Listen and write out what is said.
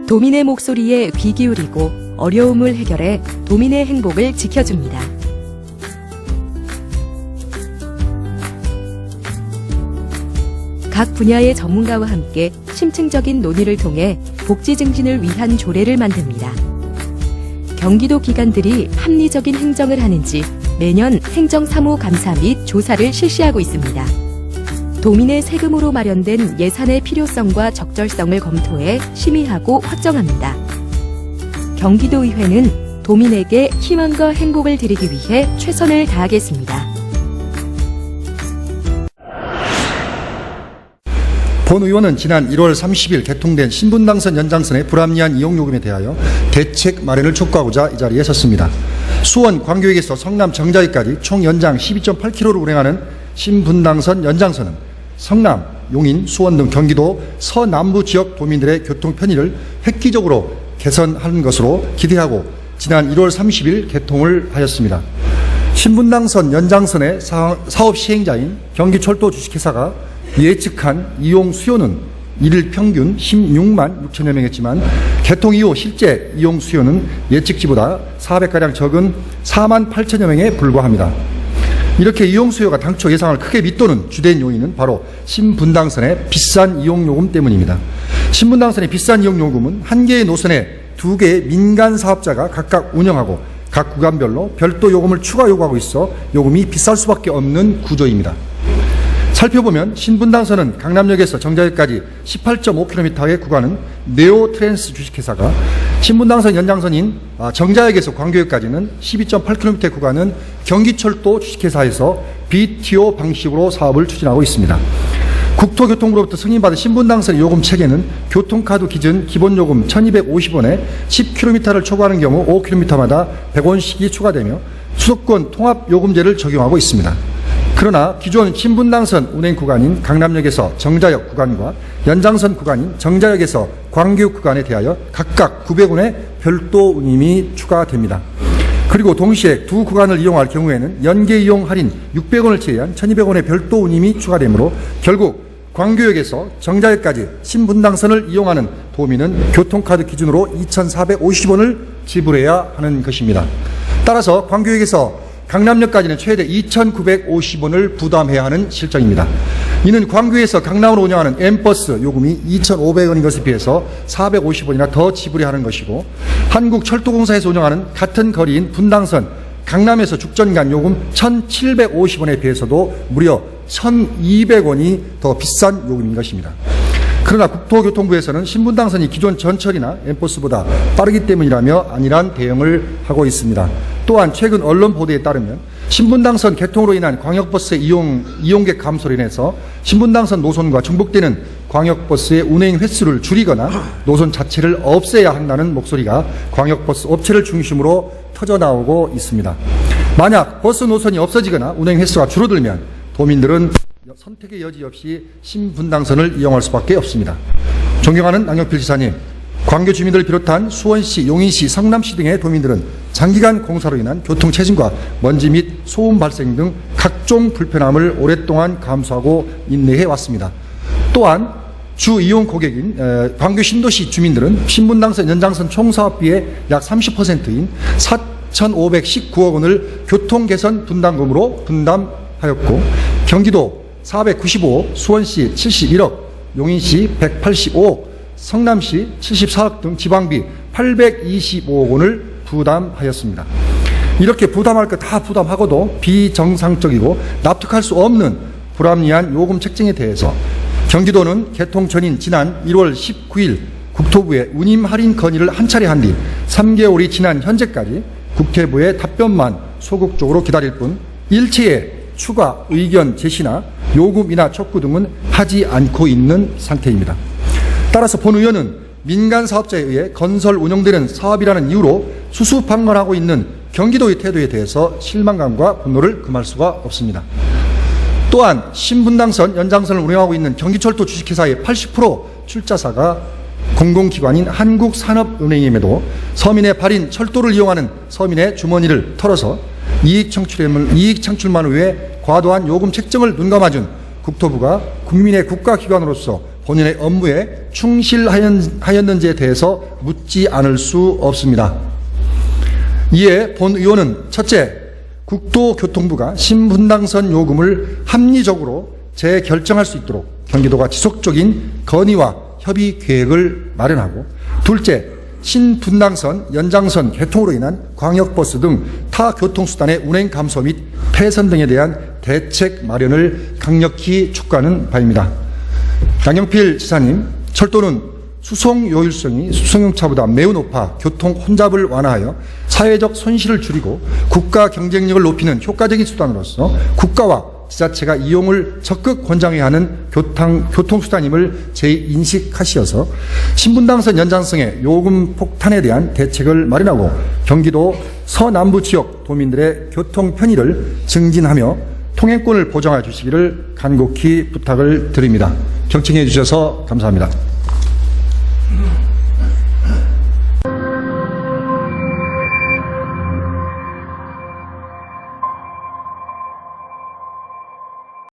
도민의 목소리에 귀 기울이고 어려움을 해결해 도민의 행복을 지켜줍니다. 각 분야의 전문가와 함께 심층적인 논의를 통해 복지 증진을 위한 조례를 만듭니다. 경기도 기관들이 합리적인 행정을 하는지 매년 행정사무감사 및 조사를 실시하고 있습니다. 도민의 세금으로 마련된 예산의 필요성과 적절성을 검토해 심의하고 확정합니다. 경기도의회는 도민에게 희망과 행복을 드리기 위해 최선을 다하겠습니다. 본 의원은 지난 1월 30일 개통된 신분당선 연장선의 불합리한 이용요금에 대하여 대책 마련을 촉구하고자 이 자리에 섰습니다. 수원 광교역에서 성남 정자역까지 총 연장 12.8km를 운행하는 신분당선 연장선은 성남, 용인, 수원 등 경기도 서남부 지역 도민들의 교통 편의를 획기적으로 개선하는 것으로 기대하고 지난 1월 30일 개통을 하였습니다. 신분당선 연장선의 사업 시행자인 경기철도 주식회사가 예측한 이용 수요는 일일 평균 16만 6천여 명이었지만 개통 이후 실제 이용 수요는 예측치보다 400가량 적은 4만 8천여 명에 불과합니다. 이렇게 이용 수요가 당초 예상을 크게 밑도는 주된 요인은 바로 신분당선의 비싼 이용요금 때문입니다. 신분당선의 비싼 이용요금은 한 개의 노선에 두 개의 민간 사업자가 각각 운영하고 각 구간별로 별도 요금을 추가 요구하고 있어 요금이 비쌀 수밖에 없는 구조입니다. 살펴보면 신분당선은 강남역에서 정자역까지 18.5km의 구간은 네오트랜스 주식회사가, 신분당선 연장선인 정자역에서 광교역까지는 12.8km의 구간은 경기철도 주식회사에서 BTO 방식으로 사업을 추진하고 있습니다. 국토교통부로부터 승인받은 신분당선의 요금 체계는 교통카드 기준 기본요금 1,250원에 10km를 초과하는 경우 5km마다 100원씩이 추가되며 수도권 통합요금제를 적용하고 있습니다. 그러나 기존 신분당선 운행 구간인 강남역에서 정자역 구간과 연장선 구간인 정자역에서 광교역 구간에 대하여 각각 900원의 별도 운임이 추가됩니다. 그리고 동시에 두 구간을 이용할 경우에는 연계 이용 할인 600원을 제외한 1,200원의 별도 운임이 추가되므로 결국 광교역에서 정자역까지 신분당선을 이용하는 도민은 교통카드 기준으로 2,450원을 지불해야 하는 것입니다. 따라서 광교역에서 강남역까지는 최대 2,950원을 부담해야 하는 실정입니다. 이는 광교에서 강남으로 운영하는 M버스 요금이 2,500원인 것에 비해서 450원이나 더 지불해야 하는 것이고, 한국철도공사에서 운영하는 같은 거리인 분당선 강남에서 죽전간 요금 1,750원에 비해서도 무려 1,200원이 더 비싼 요금인 것입니다. 그러나 국토교통부에서는 신분당선이 기존 전철이나 M버스보다 빠르기 때문이라며 안일한 대응을 하고 있습니다. 또한 최근 언론 보도에 따르면 신분당선 개통으로 인한 광역버스의 이용객 감소로 인해서 신분당선 노선과 중복되는 광역버스의 운행 횟수를 줄이거나 노선 자체를 없애야 한다는 목소리가 광역버스 업체를 중심으로 터져나오고 있습니다. 만약 버스 노선이 없어지거나 운행 횟수가 줄어들면 도민들은 선택의 여지 없이 신분당선을 이용할 수밖에 없습니다. 존경하는 양용필 지사님, 광교 주민들을 비롯한 수원시, 용인시, 성남시 등의 도민들은 장기간 공사로 인한 교통체증과 먼지 및 소음 발생 등 각종 불편함을 오랫동안 감수하고 인내해 왔습니다. 또한 주 이용 고객인 광교 신도시 주민들은 신분당선 연장선 총사업비의 약 30%인 4,519억 원을 교통개선 분담금으로 분담하였고, 경기도 495억, 수원시 71억, 용인시 185억, 성남시 74억 등 지방비 825억 원을 부담하였습니다. 이렇게 부담할 것 다 부담하고도 비정상적이고 납득할 수 없는 불합리한 요금 책정에 대해서 경기도는 개통 전인 지난 1월 19일 국토부에 운임 할인 건의를 한 차례 한 뒤 3개월이 지난 현재까지 국토부의 답변만 소극적으로 기다릴 뿐 일체의 추가 의견 제시나 요금이나 촉구 등은 하지 않고 있는 상태입니다. 따라서 본 의원은 민간 사업자에 의해 건설 운영되는 사업이라는 이유로 수수방관하고 있는 경기도의 태도에 대해서 실망감과 분노를 금할 수가 없습니다. 또한 신분당선 연장선을 운영하고 있는 경기철도 주식회사의 80% 출자사가 공공기관인 한국산업은행임에도 서민의 발인 철도를 이용하는 서민의 주머니를 털어서 이익 창출만을 위해 과도한 요금 책정을 눈감아준 국토부가 국민의 국가기관으로서 본인의 업무에 충실하였는지에 대해서 묻지 않을 수 없습니다. 이에 본 의원은 첫째, 국토교통부가 신분당선 요금을 합리적으로 재결정할 수 있도록 경기도가 지속적인 건의와 협의 계획을 마련하고, 둘째, 신분당선, 연장선 개통으로 인한 광역버스 등 타 교통수단의 운행 감소 및 폐선 등에 대한 대책 마련을 강력히 촉구하는 바입니다. 양경필 지사님, 철도는 수송 요율성이 수송용차보다 매우 높아 교통 혼잡을 완화하여 사회적 손실을 줄이고 국가 경쟁력을 높이는 효과적인 수단으로서 국가와 지자체가 이용을 적극 권장해야 하는 교통수단임을 재인식하시어서 신분당선 연장성의 요금 폭탄에 대한 대책을 마련하고 경기도 서남부 지역 도민들의 교통 편의를 증진하며 통행권을 보장해 주시기를 간곡히 부탁을 드립니다. 경청해 주셔서 감사합니다.